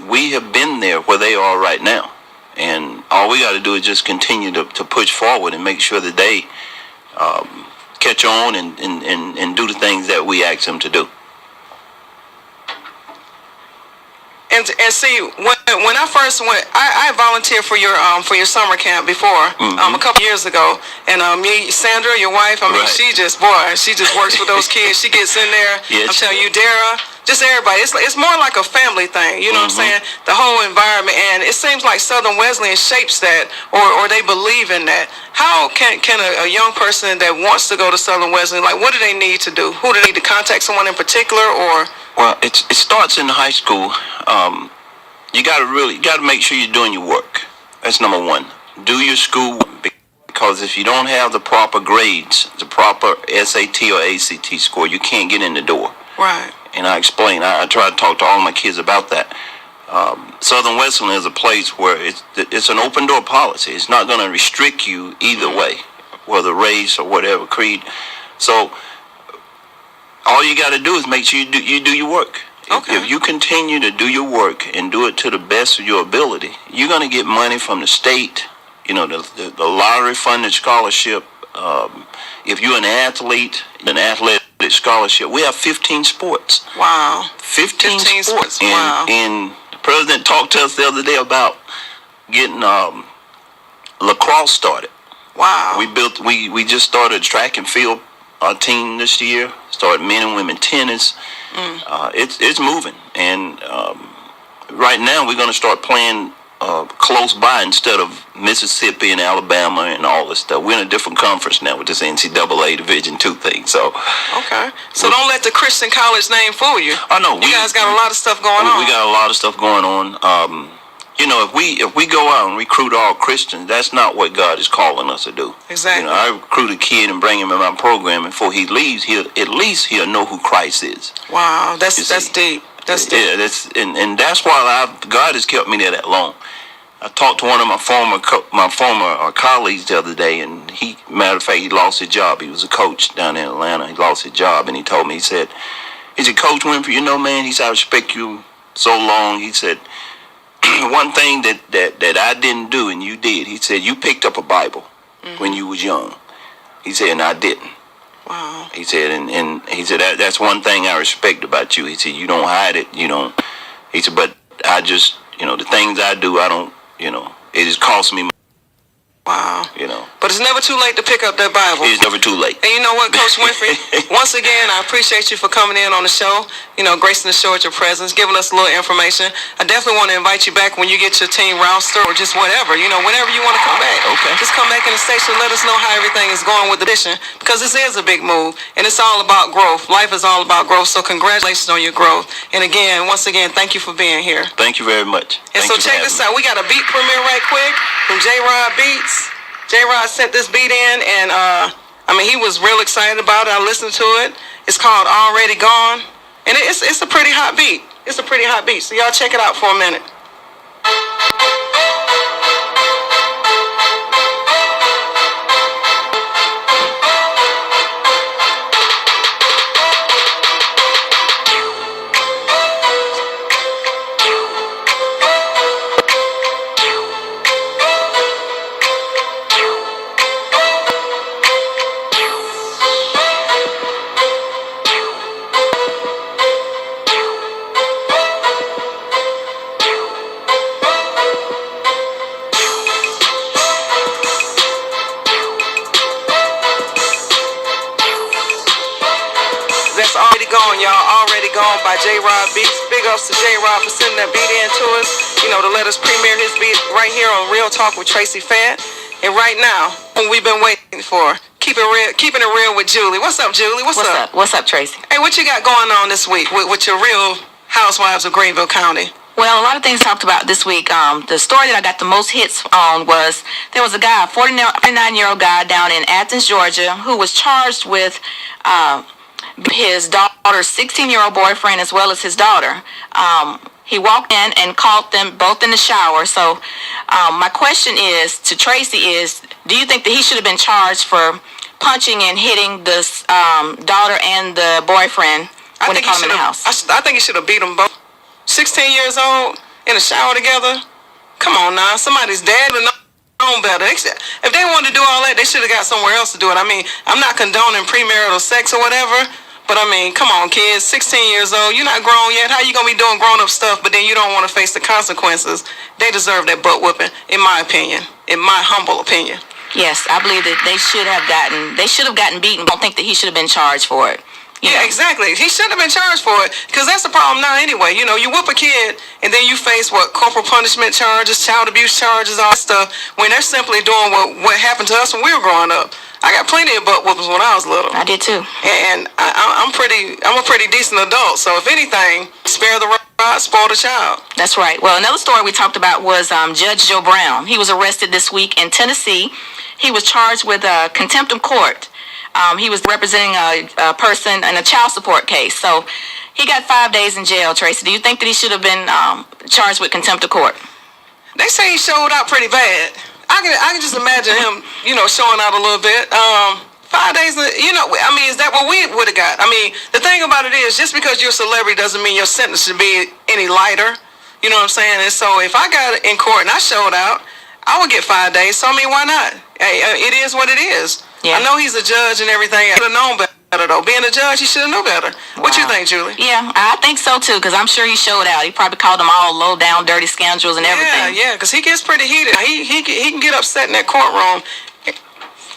Speaker 7: we have been there where they are right now. And all we got to do is just continue to push forward and make sure that they catch on and do the things that we ask them to do.
Speaker 1: And see, when I first went, I volunteered for your summer camp before, a couple years ago. And Sandra, your wife, I mean, she just works with those kids. She gets in there.
Speaker 7: Yes,
Speaker 1: I'm telling you, Dara, just everybody. It's more like a family thing. You know what I'm saying? The whole environment, and it seems like Southern Wesleyan shapes that, or they believe in that. How can a young person that wants to go to Southern Wesleyan, like, what do they need to do? Who do they need to contact? Someone in particular, or?
Speaker 7: Well, it starts in high school. You got to make sure you're doing your work. That's number one. Do your school, because if you don't have the proper grades, the proper SAT or ACT score, you can't get in the door.
Speaker 1: Right.
Speaker 7: And I try to talk to all my kids about that. Southern Wesleyan is a place where it's an open door policy. It's not going to restrict you either way, whether race or whatever creed. So all you got to do is make sure you do your work.
Speaker 1: Okay.
Speaker 7: If you continue to do your work and do it to the best of your ability, you're going to get money from the state, you know, the lottery funded scholarship. If you're an athlete, an athletic scholarship, we have 15 sports.
Speaker 1: Wow.
Speaker 7: 15 sports.
Speaker 1: Wow.
Speaker 7: And the president talked to us the other day about getting lacrosse started.
Speaker 1: Wow.
Speaker 7: We just started track and field team this year. Started men and women tennis. It's moving, and right now we're going to start playing close by instead of Mississippi and Alabama and all this stuff. We're in a different conference now with this NCAA Division II thing. So
Speaker 1: okay, so don't let the Christian college name fool you.
Speaker 7: Oh no,
Speaker 1: you guys got a lot of stuff going on.
Speaker 7: We got a lot of stuff going on. You know, if we go out and recruit all Christians, that's not what God is calling us to do.
Speaker 1: Exactly.
Speaker 7: You know, I recruit a kid and bring him in my program, and before he leaves, he'll know who Christ is.
Speaker 1: Wow, that's deep. That's deep.
Speaker 7: Yeah, and that's why God has kept me there that long. I talked to one of my former colleagues the other day, and matter of fact, he lost his job. He was a coach down in Atlanta. He lost his job, and he told me, he said, Coach Winfrey, you know, man, he said, I respect you so long. He said, one thing that I didn't do and you did, he said, you picked up a Bible when you was young. He said, and I didn't.
Speaker 1: Wow.
Speaker 7: He said, and he said, that's one thing I respect about you. He said, you don't hide it, you don't. He said, but I just, the things I do, I don't, it has cost me.
Speaker 1: Wow. But it's never too late to pick up that Bible.
Speaker 7: It's never too late.
Speaker 1: And you know what, Coach Winfrey? Once again, I appreciate you for coming in on the show, gracing the show with your presence, giving us a little information. I definitely want to invite you back when you get your team roster or just whatever, whenever you want to come back.
Speaker 7: Okay.
Speaker 1: Just come back in the station, let us know how everything is going with the edition, because this is a big move, and it's all about growth. Life is all about growth, so congratulations on your growth. And again, once again, thank you for being here.
Speaker 7: Thank you very much.
Speaker 1: And so check this out. We got a beat premiere right quick from J-Rod Beats. J-Rod sent this beat in, and he was real excited about it. I listened to it. It's called Already Gone, and it's a pretty hot beat. It's a pretty hot beat. So y'all check it out for a minute. That's Already Gone, y'all. Already Gone by J-Rod Beats. Big ups to J-Rod for sending that beat in to us, to let us premiere his beat right here on Real Talk with Traci Fant. And right now, what we've been waiting for, keeping it real with Julie. What's up, Julie? What's up?
Speaker 8: What's up, Tracy?
Speaker 1: Hey, what you got going on this week with your Real Housewives of Greenville County?
Speaker 8: Well, a lot of things talked about this week. The story that I got the most hits on was there was a guy, a 49-year-old guy down in Athens, Georgia, who was charged with his daughter's 16-year-old boyfriend as well as his daughter. He walked in and caught them both in the shower. So my question is to Tracy is, do you think that he should have been charged for punching and hitting this daughter and the boyfriend when he caught him in the house?
Speaker 1: I think he should have beat them both. 16 years old in the shower together. Come on now, somebody's dad would have known better. If they wanted to do all that, they should have got somewhere else to do it. I'm not condoning premarital sex or whatever, but come on, kids, 16 years old, you're not grown yet. How you gonna be doing grown-up stuff, but then you don't want to face the consequences? They deserve that butt whooping, in my opinion, in my humble opinion.
Speaker 8: Yes, I believe that they should have gotten beaten. Don't think that he should have been charged for it.
Speaker 1: Yeah, exactly. He shouldn't have been charged for it, because that's the problem now anyway. You whoop a kid, and then you face, corporal punishment charges, child abuse charges, all that stuff, when they're simply doing what happened to us when we were growing up. I got plenty of butt whoopings when I was little.
Speaker 8: I did too.
Speaker 1: And I'm a pretty decent adult, so if anything, spare the rod, spoil the child.
Speaker 8: That's right. Well, another story we talked about was Judge Joe Brown. He was arrested this week in Tennessee. He was charged with contempt of court. He was representing a person in a child support case. So he got 5 days in jail, Tracy. Do you think that he should have been charged with contempt of court?
Speaker 1: They say he showed out pretty bad. I can just imagine him, showing out a little bit. 5 days, is that what we would have got? The thing about it is, just because you're a celebrity doesn't mean your sentence should be any lighter. You know what I'm saying? And so if I got in court and I showed out, I would get 5 days. So, why not? It is what it is. Yeah. I know he's a judge and everything. I should have known better, though. Being a judge, he should have known better. Wow. What you think, Julie?
Speaker 8: Yeah, I think so, too, because I'm sure he showed out. He probably called them all low-down, dirty scoundrels and everything.
Speaker 1: Yeah, because he gets pretty heated. He can get upset in that courtroom.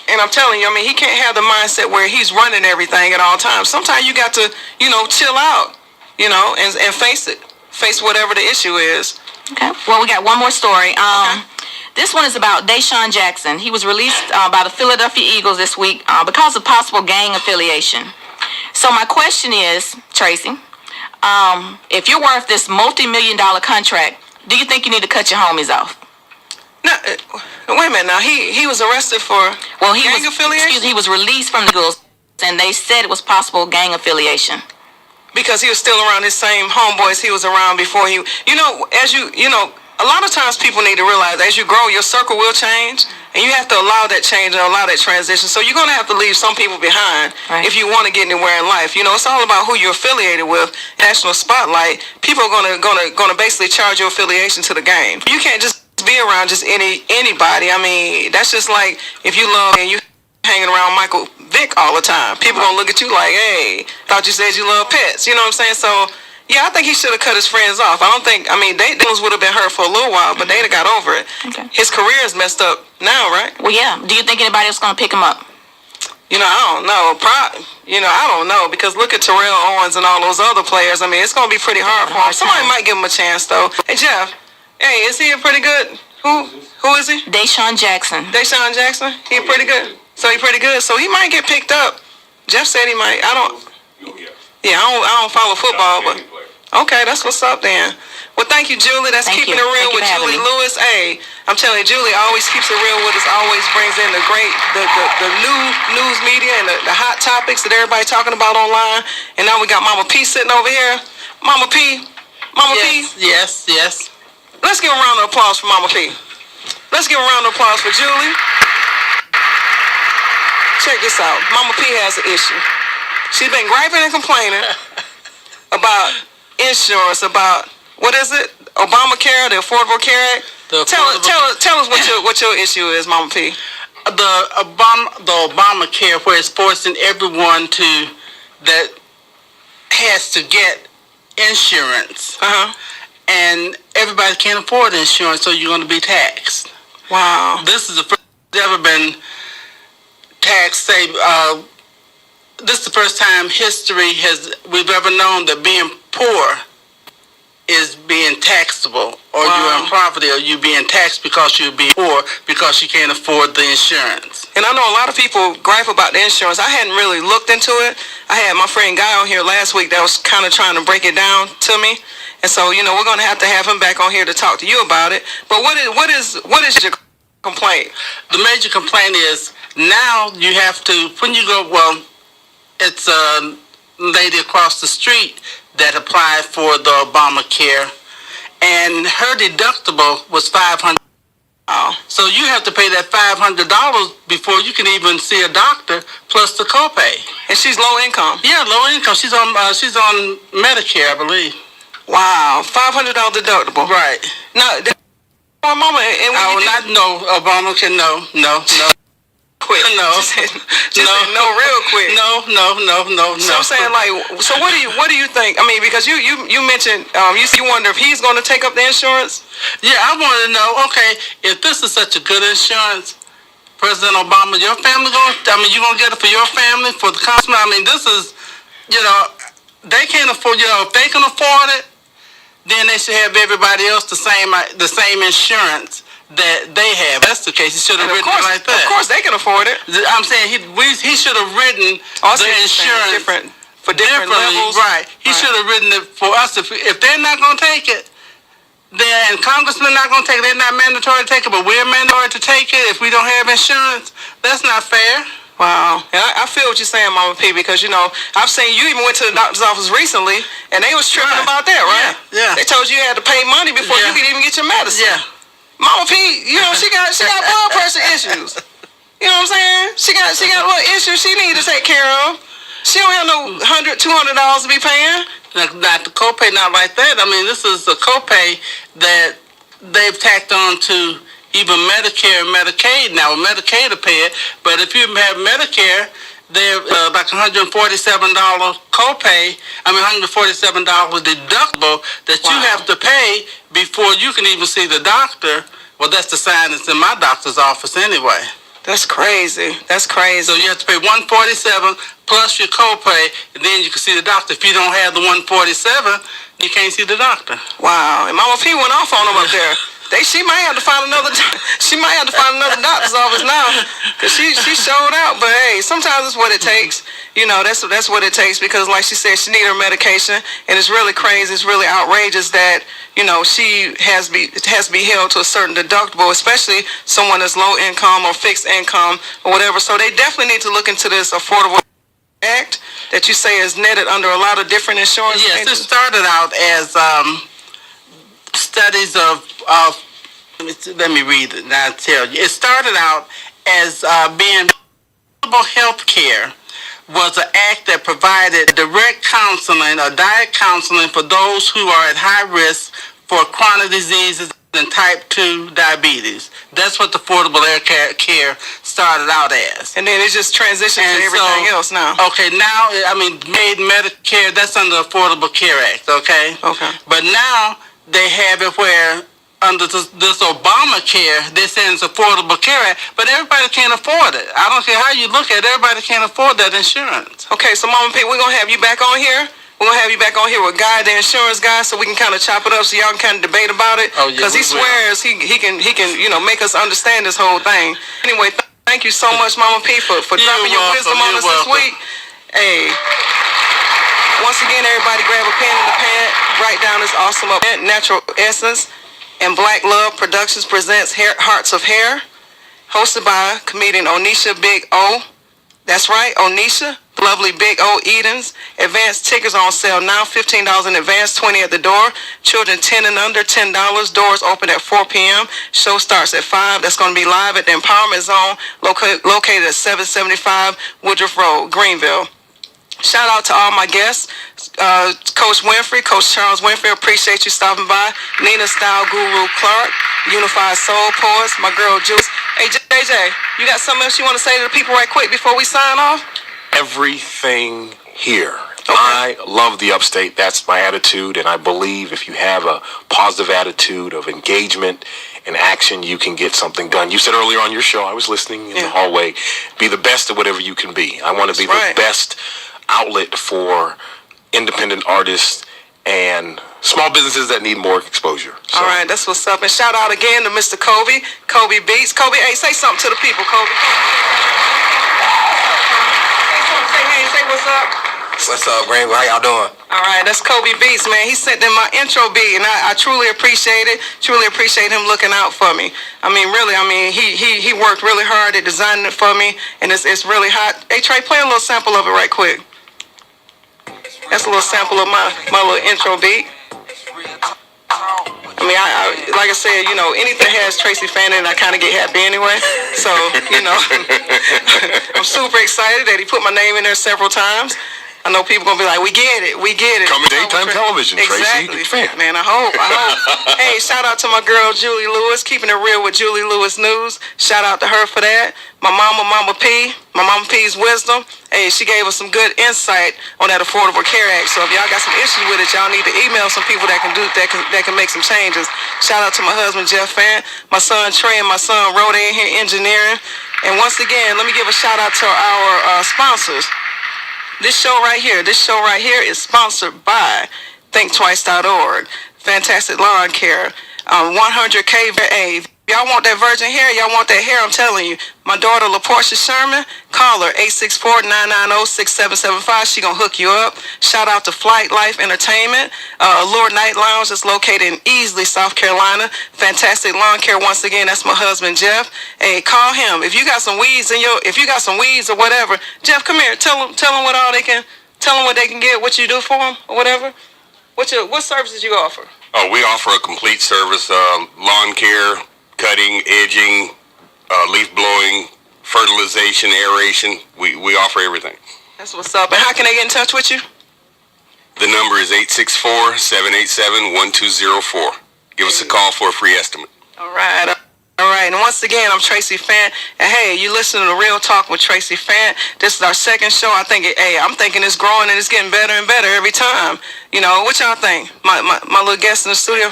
Speaker 1: And I'm telling you, he can't have the mindset where he's running everything at all times. Sometimes you got to, chill out, and face it. Face whatever the issue is.
Speaker 8: Okay. Well, we got one more story. Okay. This one is about Deshaun Jackson. He was released by the Philadelphia Eagles this week because of possible gang affiliation. So my question is, Tracy, if you're worth this multi-million-dollar contract, do you think you need to cut your homies off?
Speaker 1: No, wait a minute. Now he was arrested for gang affiliation.
Speaker 8: He was released from the Eagles, and they said it was possible gang affiliation. Because
Speaker 1: he was still around his same homeboys he was around before he, a lot of times people need to realize as you grow, your circle will change, and you have to allow that change and allow that transition. So you're going to have to leave some people behind if you want to get anywhere in life. You know, it's all about who you're affiliated with. National Spotlight, people are going to basically charge your affiliation to the game. You can't just be around just anybody. I mean, that's just like if you love and you hanging around Michael Vick all the time. People gonna look at you like, hey, thought you said you love pets. You know what I'm saying? So yeah, I think he should have cut his friends off. I don't think. I mean, those would have been hurt for a little while, but they'd have got over it.
Speaker 8: Okay.
Speaker 1: His career is messed up now, right?
Speaker 8: Well, yeah. Do you think anybody else gonna pick him up?
Speaker 1: You know, I don't know. I don't know because look at Terrell Owens and all those other players. I mean, it's gonna be pretty hard for him. Somebody might give him a chance though. Hey Jeff, hey, is he a pretty good? Who is he?
Speaker 8: Deshaun Jackson.
Speaker 1: Deshaun Jackson. He pretty good. So he pretty good. So he might get picked up. Jeff said he might. I don't. Yeah, I don't follow football, but okay, that's what's up then. Well, thank you, Julie. That's
Speaker 8: Thank
Speaker 1: Keeping
Speaker 8: you.
Speaker 1: It Real
Speaker 8: Thank you
Speaker 1: with
Speaker 8: for having
Speaker 1: Julie
Speaker 8: me.
Speaker 1: Lewis. Hey, I'm telling you, Julie always keeps it real with us. Always brings in the great, the new news media and the hot topics that everybody's talking about online. And now we got Mama P sitting over here. Mama P.
Speaker 3: Yes.
Speaker 1: Let's give a round of applause for Mama P. Let's give a round of applause for Julie. Check this out. Mama P has an issue. She's been griping and complaining about insurance, about, what is it? Obamacare, the Affordable Care Act. Tell us what your issue is, Mama P.
Speaker 3: The Obamacare, where it's forcing everyone that has to get insurance. And everybody can't afford insurance, so you're going to be taxed.
Speaker 1: Wow.
Speaker 3: This is the first ever been taxed. This is the first time we've ever known that being poor is being taxable, or you're in poverty, or you being taxed because you're being poor because you can't afford the insurance.
Speaker 1: And I know a lot of people gripe about the insurance. I hadn't really looked into it. I had my friend Guy on here last week that was kind of trying to break it down to me. And so, you know, we're going to have him back on here to talk to you about it. But what is your complaint?
Speaker 3: The major complaint is now you have to, when you go, it's a lady across the street that applied for the Obamacare, and her deductible was $500. So you have to pay that $500 before you can even see a doctor, plus the copay.
Speaker 1: And she's low income.
Speaker 3: Yeah, low income. She's on Medicare, I believe.
Speaker 1: Wow, $500 deductible.
Speaker 3: Right.
Speaker 1: No, Mama, and
Speaker 3: I will not know Obamacare. No.
Speaker 1: Quick.
Speaker 3: No.
Speaker 1: No, real quick.
Speaker 3: No.
Speaker 1: So I'm saying, like, so what do you think? I mean, because you mentioned you wonder if he's going to take up the insurance.
Speaker 3: Yeah, I want to know. Okay, if this is such a good insurance, President Obama, your family you gonna get it for your family, for the customer. I mean, this is, they can't afford. If they can afford it, then they should have everybody else the same insurance that they have. That's the case. He should have written it like that.
Speaker 1: Of course, they can afford it.
Speaker 3: I'm saying he should have written the insurance
Speaker 1: for different levels.
Speaker 3: Right. He should have written it for us. If they're not going to take it, then congressmen not going to take it. They're not mandatory to take it, but we're mandatory to take it if we don't have insurance. That's not fair.
Speaker 1: Wow. And I feel what you're saying, Mama P, because, I've seen you even went to the doctor's office recently, and they was tripping about that, right?
Speaker 3: Yeah.
Speaker 1: They told you had to pay money before you could even get your medicine.
Speaker 3: Yeah.
Speaker 1: Mama P, she got blood pressure issues. You know what I'm saying? She got little issues she need to take care of. She don't have no $100, $200 to be paying.
Speaker 3: Not the copay, not like that. I mean, this is a copay that they've tacked on to even Medicare and Medicaid. Now, Medicaid to pay it, but if you have Medicare, they're like $147 copay. $147 deductible that you have to pay before you can even see the doctor. Well, that's the sign that's in my doctor's office anyway.
Speaker 1: That's crazy.
Speaker 3: So you have to pay $147 plus your copay, and then you can see the doctor. If you don't have the $147, you can't see the doctor.
Speaker 1: Wow. And Mama P went off on them up there. She might have to find another doctor's office now, because she showed out. But hey, sometimes it's what it takes. That's what it takes, because like she said, she needs her medication, and it's really crazy. It's really outrageous that she has to be held to a certain deductible, especially someone that's low income or fixed income or whatever. So they definitely need to look into this Affordable Act that you say is netted under a lot of different insurance.
Speaker 3: Yes, it started out as studies of let me read it now. Tell you, it started out as being health care was an act that provided direct counseling or diet counseling for those who are at high risk for chronic diseases and type 2 diabetes. That's what the Affordable Care started out as.
Speaker 1: And then it just transitioned to everything else now.
Speaker 3: Okay, now, made Medicare, that's under the Affordable Care Act, okay?
Speaker 1: Okay.
Speaker 3: But now they have it where under this Obamacare, they're saying it's Affordable Care Act, but everybody can't afford it. I don't care how you look at it, everybody can't afford that insurance.
Speaker 1: Okay, so Mama P, we're going to have you back on here. We're going to have you back on here with Guy, the insurance guy, so we can kind of chop it up so y'all can kind of debate about it.
Speaker 3: Oh, yeah,
Speaker 1: because he swears he can make us understand this whole thing. Anyway, thank you so much, Mama P, for dropping your wisdom on us this week. Hey, once again, everybody grab a pen and a pad, write down this awesome Natural Essence and Black Love Productions presents Hearts of Hair, hosted by comedian Onisha Big O. That's right, Onisha, lovely Big O Edens. Advanced tickets on sale now, $15 in advance, $20 at the door. Children 10 and under, $10. Doors open at 4 p.m. Show starts at 5. That's going to be live at the Empowerment Zone, located at 775 Woodruff Road, Greenville. Shout out to all my guests, Coach Winfrey, Coach Charles Winfrey, appreciate you stopping by. Nina Style Guru Clark, Unified Soul Poets, my girl Juice. Hey, JJ, you got something else you want to say to the people right quick before we sign off?
Speaker 6: Everything here. Okay. I love the upstate. That's my attitude, and I believe if you have a positive attitude of engagement and action, you can get something done. You said earlier on your show, I was listening in the hallway, be the best at whatever you can be. I want to be the best outlet for independent artists and small businesses that need more exposure. So.
Speaker 1: All right, that's what's up. And shout out again to Mr. Kobe Beats. Kobe, hey, say something to the people, Kobe. Say what's up.
Speaker 9: What's up, Greenville? How y'all doing?
Speaker 1: All right, that's Kobe Beats, man. He sent in my intro beat, and I truly appreciate it. Truly appreciate him looking out for me. I mean, really, he worked really hard at designing it for me, and it's really hot. Hey, Trey, play a little sample of it right quick. That's a little sample of my little intro beat. I mean, I like I said, anything has Traci Fant in it, I kind of get happy anyway. So, I'm super excited that he put my name in there several times. I know people gonna be like, we get it.
Speaker 6: Coming daytime television,
Speaker 1: exactly.
Speaker 6: Tracy.
Speaker 1: Man, I hope. Hey, shout out to my girl Julie Lewis, keeping it real with Julie Lewis News. Shout out to her for that. My Mama P's wisdom. Hey, she gave us some good insight on that Affordable Care Act. So if y'all got some issues with it, y'all need to email some people that can make some changes. Shout out to my husband Jeff Fant, my son Trey, and my son Rode in here engineering. And once again, let me give a shout out to our sponsors. This show right here is sponsored by ThinkTwice.org, Fantastic Lawn Care, 100K VA. Y'all want that virgin hair? Y'all want that hair? I'm telling you. My daughter, LaPortia Sherman, call her 864-990-6775. She gonna hook you up. Shout out to Flight Life Entertainment, Allure Night Lounge that's located in Easley, South Carolina. Fantastic Lawn Care. Once again, that's my husband Jeff. Hey, call him if you got some weeds or whatever. Jeff, come here. Tell them what all they can. Tell them what they can get. What you do for them or whatever. What services you offer?
Speaker 4: Oh, we offer a complete service: lawn care, cutting, edging, leaf blowing, fertilization, aeration. We offer everything.
Speaker 1: That's what's up. And how can they get in touch with you?
Speaker 4: The number is 864-787-1204. Give us a call for a free estimate.
Speaker 1: All right. And once again, I'm Traci Fant. And hey, you listen to Real Talk with Traci Fant. This is our second show. I'm thinking it's growing and it's getting better and better every time. What y'all think? My little guest in the studio.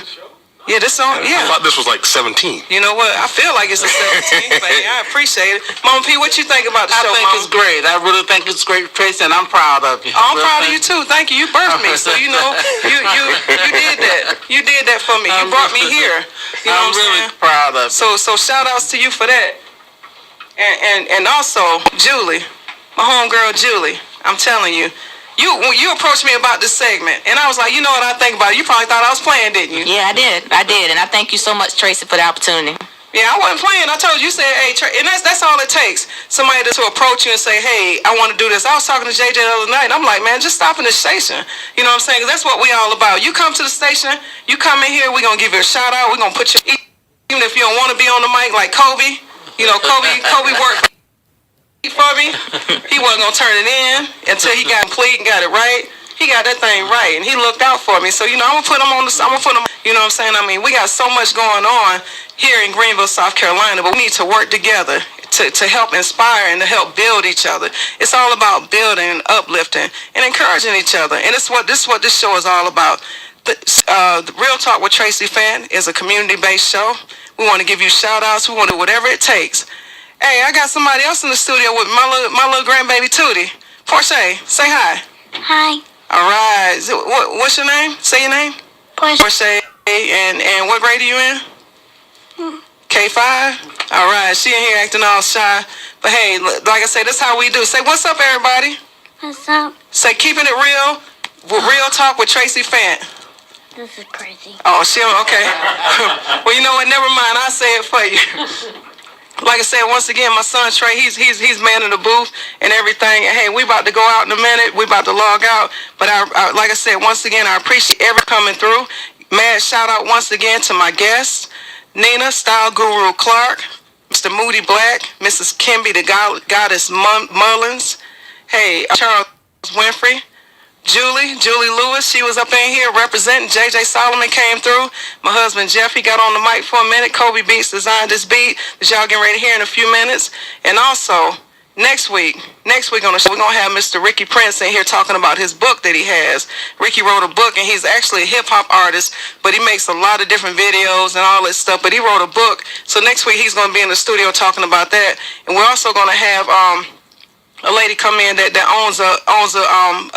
Speaker 1: Yeah, this song,
Speaker 6: I thought this was like 17.
Speaker 1: You know what? I feel like it's a 17, but I appreciate it. Mama P, what you think about the show,
Speaker 3: I think it's great. I really think it's great, Tracy, and I'm proud of you.
Speaker 1: I'm proud of you too. Thank you. You birthed me, so you did that. You did that for me. You brought me here. You know
Speaker 3: I'm really proud of you.
Speaker 1: So shout outs to you for that. And also Julie, my homegirl Julie. I'm telling you. You approached me about this segment, and I was like, you know what I think about it? You probably thought I was playing, didn't you?
Speaker 8: Yeah, I did, and I thank you so much, Tracy, for the opportunity.
Speaker 1: Yeah, I wasn't playing. I told you, you said, hey, and that's all it takes. Somebody to approach you and say, hey, I want to do this. I was talking to JJ the other night, and I'm like, man, just stop in the station. You know what I'm saying? 'Cause that's what we all about. You come to the station, you come in here, we're going to give you a shout out. We're going to put you, even if you don't want to be on the mic like Kobe. You know, Kobe worked for me. He wasn't going to turn it in until he got complete and got it right. He got that thing right, and he looked out for me. So, you know, I'm going to put him on the, I'm going to put him, you know what I'm saying? I mean, we got so much going on here in Greenville, South Carolina, but we need to work together to help inspire and to help build each other. It's all about building and uplifting and encouraging each other. And this is what this show is all about. The Real Talk with Traci Fant is a community-based show. We want to give you shout-outs. We want to do whatever it takes. Hey, I got somebody else in the studio with my little grandbaby, Tootie. Portia, say hi.
Speaker 10: Hi.
Speaker 1: All right. What's your name? Say your name. Portia. And what grade are you in? K5? All right. She in here acting all shy. But hey, like I said, this is how we do. Say what's up, everybody.
Speaker 10: What's up?
Speaker 1: Say keeping it real with Real Talk with Traci Fant.
Speaker 10: This is crazy.
Speaker 1: Oh, she okay. Well, you know what? Never mind. I'll say it for you. Like I said, once again, my son Trey, he's manning the booth and everything. And hey, we about to go out in a minute. We about to log out. But like I said, once again, I appreciate everyone coming through. Mad shout out once again to my guests, Nina, Style Guru Clark, Mr. Moody Black, Mrs. Kimby, the Goddess Mullins. Hey, Charles Winfrey. Julie Lewis, she was up in here representing. JJ Solomon came through. My husband Jeff, he got on the mic for a minute. Kobe Beats designed this beat that y'all getting ready to hear in a few minutes. And also, next week on the show, we're going to have Mr. Ricky Prince in here talking about his book that he has. Ricky wrote a book, and he's actually a hip-hop artist, but he makes a lot of different videos and all that stuff. But he wrote a book. So next week, he's going to be in the studio talking about that. And we're also going to have a lady come in that owns a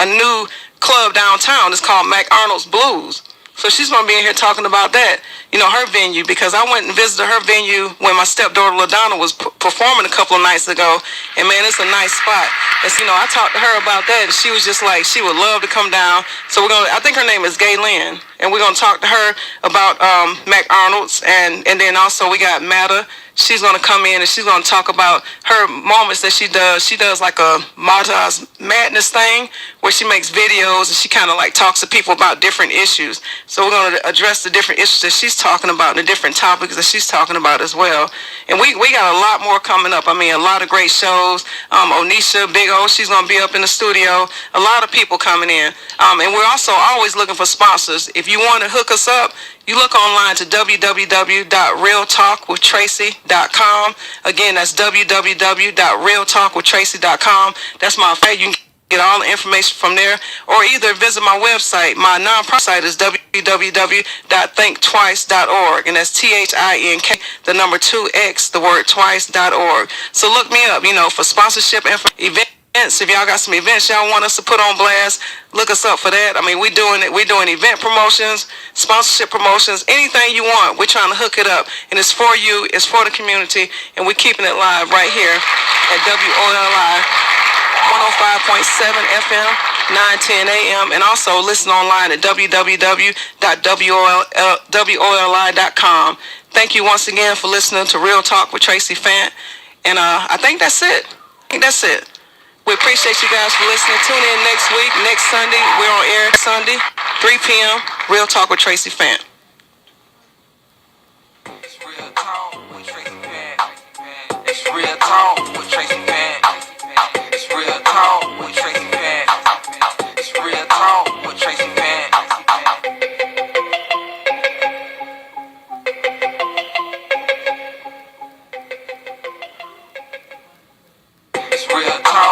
Speaker 1: new club downtown. It's called Mac Arnold's Blues. So she's going to be in here talking about that, you know, her venue, because I went and visited her venue when my stepdaughter LaDonna was performing a couple of nights ago, and man, it's a nice spot. And so, you know, I talked to her about that, and she was just like, she would love to come down. So I think her name is Gay Lynn, and we're going to talk to her about Mac Arnold's, and then also we got Matta. She's going to come in and she's going to talk about her moments that she does. She does like a Martha's Madness thing where she makes videos and she kind of like talks to people about different issues. So we're going to address the different issues that she's talking about and the different topics that she's talking about as well. And we got a lot more coming up. I mean, a lot of great shows. Onisha, Big O, she's going to be up in the studio. A lot of people coming in. And we're also always looking for sponsors. If you want to hook us up, you look online to www.realtalkwithtraci.com. Again, that's www.realtalkwithtraci.com. That's my favorite. You can get all the information from there, or either visit my website. My nonprofit site is www.thinktwice.org, and that's THINK, the number 2X, the word twice.org. So look me up, you know, for sponsorship and for events. If y'all got some events y'all want us to put on blast, look us up for that. I mean, we're doing event promotions, sponsorship promotions, anything you want. We're trying to hook it up, and it's for you, it's for the community, and we're keeping it live right here at WOLI 105.7 FM, 910 AM, and also listen online at www.wolli.com. Thank you once again for listening to Real Talk with Traci Fant, and I think that's it. We appreciate you guys for listening. Tune in next week, next Sunday. We're on air Sunday, 3 p.m. Real Talk with Traci Fant.
Speaker 9: It's Real Talk with Traci Fant. It's Real Talk with Traci Fant. It's Real Talk with Traci Fant. It's Real Talk with Traci Fant. It's Real Talk.